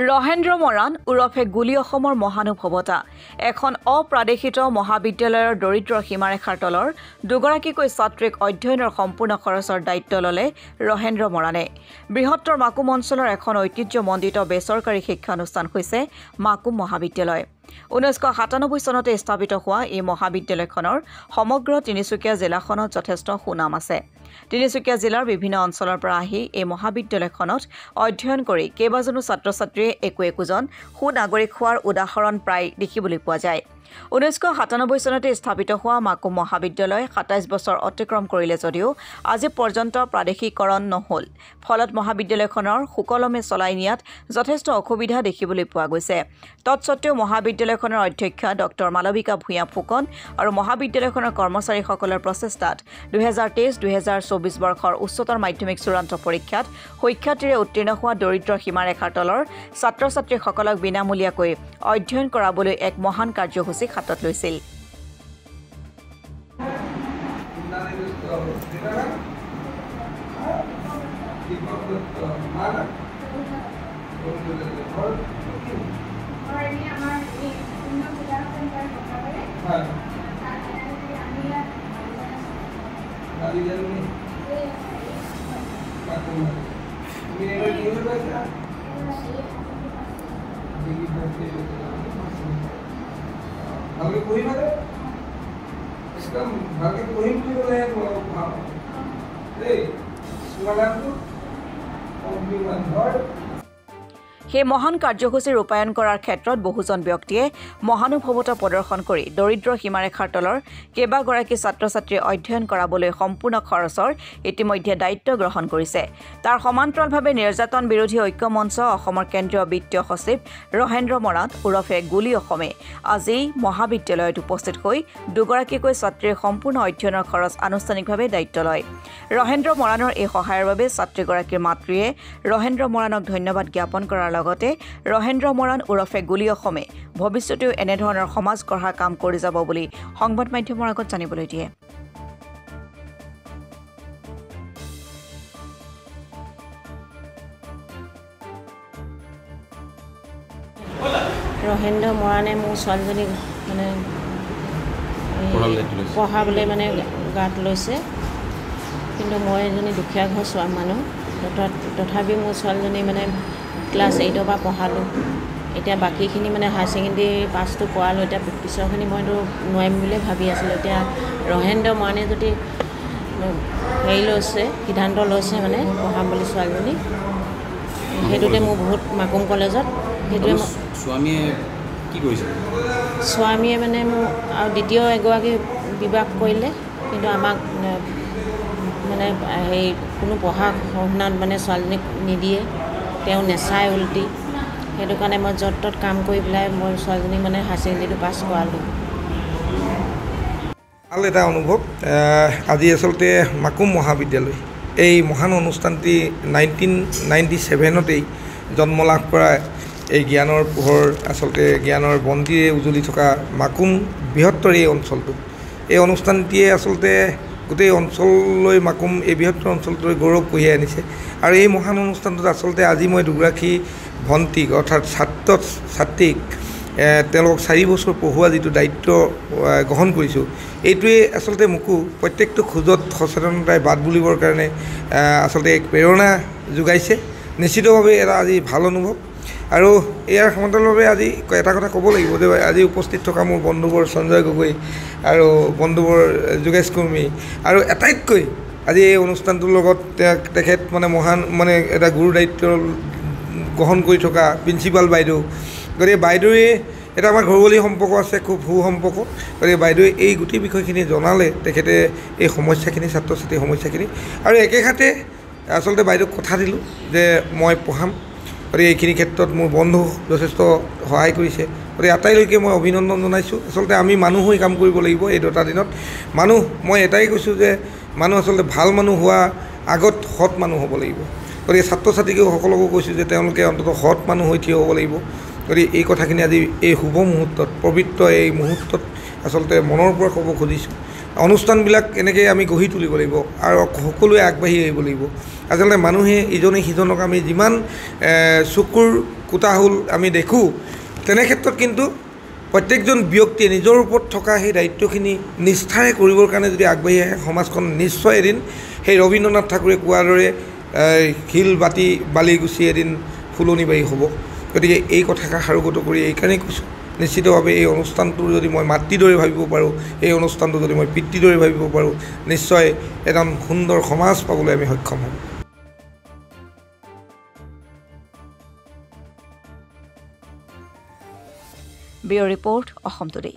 ৰহেন্দ্ৰ মৰাণ ওৰফে গুলী অসমৰ মহানুভৱতা এখন অপ্ৰাদেশিত মহাবিদ্যালয়ৰ দৰিদ্ৰ সীমাৰেখাৰ তলৰ দুগৰাকীকৈ ছাত্ৰীক অধ্যয়নৰ সম্পূৰ্ণ খৰচৰ দায়িত্ব ল'লে ৰহেন্দ্ৰ মৰাণে। বৃহত্তৰ মাকুম অঞ্চলৰ এখন ঐতিহ্যমণ্ডিত বেচৰকাৰী শিক্ষানুষ্ঠান হৈছে মাকুম মহাবিদ্যালয়। 1997 চনতে স্থাপিত হোৱা এই মহাবিদ্যালয়খনৰ সমগ্ৰ তিনিচুকীয়া জিলাখনত যথেষ্ট সুনাম আছে। তিনিচুকীয়া জিলাৰ বিভিন্ন অঞ্চলৰ পৰা আহি এই মহাবিদ্যালয়খনত অধ্যয়ন কৰি কেইবাজনো ছাত্ৰ-ছাত্ৰীয়ে একোজন সুনাগৰিক হোৱাৰ উদাহৰণ প্ৰায় দেখিবলৈ পোৱা যায়। 1997 চনতে স্থাপিত হোৱা মাকুম মহাবিদ্যালয় 27 বছৰ অতিক্ৰম কৰিলে যদিও আজি পৰ্যন্ত প্ৰাদেশিকৰণ নহল। ফলত মহাবিদ্যালয়খনৰ সুকলমে চলাই নিয়াত যথেষ্ট অসুবিধা দেখিবলৈ পোৱা গৈছে। তৎসত্ত্বেও মহাবিদ্যালয়খনৰ অধ্যক্ষা ডক্টৰ মালবিকা ভূঞা ফুকন আৰু মহাবিদ্যালয়খনৰ কৰ্মচাৰীসকলৰ প্ৰচেষ্টাত 2023-2024 বৰ্ষৰ উচ্চতৰ মাধ্যমিক চূড়ান্ত পৰীক্ষাত সুখ্যাতিৰে উত্তীৰ্ণ হোৱা দৰিদ্ৰ সীমাৰেখাৰ তলৰ ছাত্ৰ-ছাত্ৰীসকলক বিনামূলীয়াকৈ অধ্যয়ন কৰাবলৈ এক মহান কাৰ্যসূচী হাতত লৈছিল। ভালকে পঢ়িবা দে একদম ভালকে পঢ়িম বুলি ক'লে দেই স্কুলটো সেই মহান কাৰ্যসূচী ৰূপায়ণ কৰাৰ ক্ষেত্ৰত বহুজন ব্যক্তিয়ে মহানুভৱতা প্ৰদৰ্শন কৰি দৰিদ্ৰ সীমাৰেখাৰ তলৰ কেইবাগৰাকী ছাত্ৰ-ছাত্ৰীয়ে অধ্যয়ন কৰাবলৈ সম্পূৰ্ণ খৰচৰ ইতিমধ্যে দায়িত্ব গ্ৰহণ কৰিছে। তাৰ সমান্তৰালভাৱে নিৰ্যাতন বিৰোধী ঐক্য মঞ্চ অসমৰ কেন্দ্ৰীয় বিত্তীয় সচিব ৰহেন্দ্ৰ মৰাণ ওৰফে গুলী অসমে আজি মহাবিদ্যালয়ত উপস্থিত হৈ দুগৰাকীকৈ ছাত্ৰীৰ সম্পূৰ্ণ অধ্যয়নৰ খৰচ আনুষ্ঠানিকভাৱে দায়িত্ব লয়। ৰহেন্দ্ৰ মৰাণৰ এই সহায়ৰ বাবে ছাত্ৰীগৰাকীৰ মাতৃয়ে ৰহেন্দ্ৰ মৰাণক ধন্যবাদ জ্ঞাপন কৰাৰ লগতে ৰহেন্দ্ৰ মৰাণ ওৰফে গুলী অসমে ভৱিষ্যতেও এনেধৰণৰ সমাজ গঢ়াৰ কাম কৰি যাব বুলি সংবাদ মাধ্যমৰ আগত জানিবলৈ দিয়ে। ৰহেন্দ্ৰ মৰাণে মোৰ ছোৱালীজনীক মানে পঢ়াবলৈ মানে গাত লৈছে, কিন্তু মই এজনী দুখীয়া ঘৰ চোৱা মানুহ, তথাপি মোৰ ছোৱালীজনী মানে ক্লাছ 8ৰ পৰা পঢ়ালোঁ। এতিয়া বাকীখিনি মানে হায়াৰ ছেকেণ্ডেৰী পাছটো কৰালোঁ। এতিয়া পিছৰখিনি মইতো নোৱাৰিম বুলিয়ে ভাবি আছিলোঁ। এতিয়া ৰহেন্দ্ৰ মৰাণে যদি হেৰি লৈছে, সিদ্ধান্ত লৈছে মানে পঢ়াম বুলি ছোৱালীজনী, সেইটোতে মোৰ বহুত মাকুম কলেজত সেইটোৱে স্বামীয়ে কি কৰিছে? স্বামীয়ে মানে মোৰ আৰু দ্বিতীয় এগৰাকী বিবাহ কৰিলে, কিন্তু আমাক মানে হেৰি কোনো পঢ়া শুনাত মানে ছোৱালীজনীক নিদিয়ে, তেওঁ নেচায় উল্টি। সেইটো কাৰণে মই য'ত ত'ত কাম কৰি পেলাই মই ছোৱালীজনীক মানে হায়াৰ ছেকেণ্ডেৰীটো পাছ কৰালোঁ। ভাল এটা অনুভৱ। আজি আচলতে মাকুম মহাবিদ্যালয় এই মহান অনুষ্ঠানটি 1997তেই জন্ম লাভ কৰা এই জ্ঞানৰ পোহৰ, আচলতে জ্ঞানৰ বন্তিৰে উজ্বলি থকা মাকুম বৃহত্তৰ এই অঞ্চলটো, এই অনুষ্ঠানটিয়ে আচলতে গোটেই অঞ্চললৈ মাকুম এই বৃহত্তৰ অঞ্চলটোলৈ গৌৰৱ কঢ়িয়াই আনিছে। আৰু এই মহান অনুষ্ঠানটোত আচলতে আজি মই দুগৰাকী ভণ্টিক অৰ্থাৎ ছাত্ৰীক তেওঁলোকক 4 বছৰ পঢ়োৱা যিটো দায়িত্ব গ্ৰহণ কৰিছোঁ, এইটোৱে আচলতে মোকো প্ৰত্যেকটো খোজত সচেতনতাই বাট বুলিবৰ কাৰণে আচলতে এক প্ৰেৰণা যোগাইছে। নিশ্চিতভাৱে এটা আজি ভাল অনুভৱ। আৰু ইয়াৰ সমান্তৰালভাৱে আজি এটা কথা ক'ব লাগিব যে আজি উপস্থিত থকা মোৰ বন্ধুবোৰ সঞ্জয় গগৈ আৰু বন্ধুবোৰ যোগেশ কৰ্মী, আৰু আটাইতকৈ আজি এই অনুষ্ঠানটোৰ লগত তেখেত মানে মহান মানে এটা গুৰু দায়িত্ব গ্ৰহণ কৰি থকা প্ৰিন্সিপাল বাইদেউ, গতিকে বাইদেৱে এটা আমাৰ ঘৰুৱলী সম্পৰ্ক আছে, খুব সু সম্পৰ্ক। গতিকে বাইদেৱে এই গোটেই বিষয়খিনি জনালে তেখেতে এই সমস্যাখিনি, ছাত্ৰ ছাত্ৰীৰ সমস্যাখিনি, আৰু একেঘাতে আচলতে বাইদেউক কথা দিলোঁ যে মই পঢ়াম। গতিকে এইখিনি ক্ষেত্ৰত মোৰ বন্ধু যথেষ্ট সহায় কৰিছে। গতিকে আটাইলৈকে মই অভিনন্দন জনাইছোঁ। আচলতে আমি মানুহ হৈ কাম কৰিব লাগিব এই দুটা দিনত। মানুহ, মই এটাই কৈছোঁ যে মানুহ আচলতে ভাল মানুহ হোৱা আগত সৎ মানুহ হ'ব লাগিব। গতিকে ছাত্ৰ ছাত্ৰীকেও সকলোকো কৈছোঁ যে তেওঁলোকে অন্ততঃ সৎ মানুহ হৈ থিয় হ'ব লাগিব। গতিকে এই কথাখিনি আজি এই শুভ মুহূৰ্তত, পবিত্ৰ এই মুহূৰ্তত আচলতে মনৰ পৰা ক'ব খুজিছোঁ অনুষ্ঠানবিলাক এনেকৈ আমি গঢ়ি তুলিব লাগিব আৰু সকলোৱে আগবাঢ়ি আহিব লাগিব আচলতে মানুহে ইজনে সিজনক আমি যিমান চকুৰ কোতাহল আমি দেখোঁ তেনে ক্ষেত্ৰত কিন্তু প্ৰত্যেকজন ব্যক্তিয়ে নিজৰ ওপৰত থকা সেই দায়িত্বখিনি নিষ্ঠাৰে কৰিবৰ কাৰণে যদি আগবাঢ়ি আহে সমাজখন নিশ্চয় এদিন সেই ৰবীন্দ্ৰনাথ ঠাকুৰে কোৱাৰ দৰে শিল বাতি বালি গুচি এদিন ফুলনি বাৰী হ'ব গতিকে এই কথাষাৰ সাৰোগত কৰি এইকাৰণেই কৈছোঁ নিশ্চিতভাৱে এই অনুষ্ঠানটো যদি মই মাতৃৰ দৰে ভাবিব পাৰোঁ এই অনুষ্ঠানটো যদি মই পিতৃৰ দৰে ভাবিব পাৰোঁ নিশ্চয় এজন সুন্দৰ সমাজ পাবলৈ আমি সক্ষম হ'ম ব্যুৰ ৰিপৰ্ট অসম টুডে।